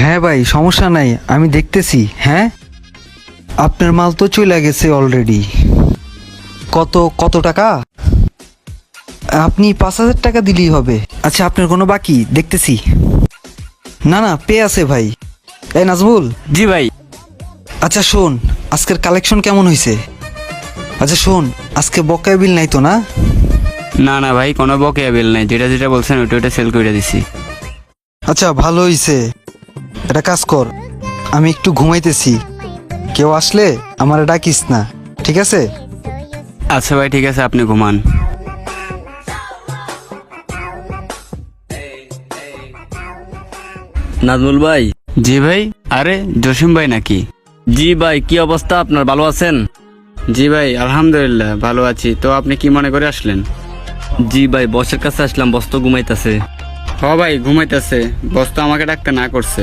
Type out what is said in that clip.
হ্যাঁ ভাই, সমস্যা নাই, আমি দেখতেছি। হ্যাঁ, আপনার মাল তো চলে গেছে অলরেডি। কত কত টাকা? আপনি 5,000 টাকা দিলেই হবে। আচ্ছা, আপনার কোনো বাকি দেখতেছি। না না, পে আছে ভাই। এই নাজমুল। জি ভাই। আচ্ছা শোন, আজকের কালেকশন কেমন হয়েছে? আচ্ছা শোন, আজকে বকেয়া বিল নাই তো না? না না ভাই, কোনো বকেয়া বিল নাই, যেটা যেটা বলছেন ওইটা ওইটা সেল করে দিছি। আচ্ছা ভালো হয়েছে। এটা কাজ কর, আমি একটু ঘুমাইতেছি, কেউ আসলে আমার ডাকিস না, ঠিক আছে? আচ্ছা ভাই, ঠিক আছে, আপনি ঘুমান। নাজমুল ভাই। জি ভাই। আরে জসিম ভাই নাকি? জি ভাই, কি অবস্থা আপনার, ভালো আছেন? জি ভাই, আলহামদুলিল্লাহ ভালো আছি। তো আপনি কি মনে করে আসলেন? জি ভাই, বসের কাছে আসলাম, বস তো ঘুমাইতেছে। হ ভাই, ঘুমাইতেছে। বস তো আমাকে ডাকতে না করছে।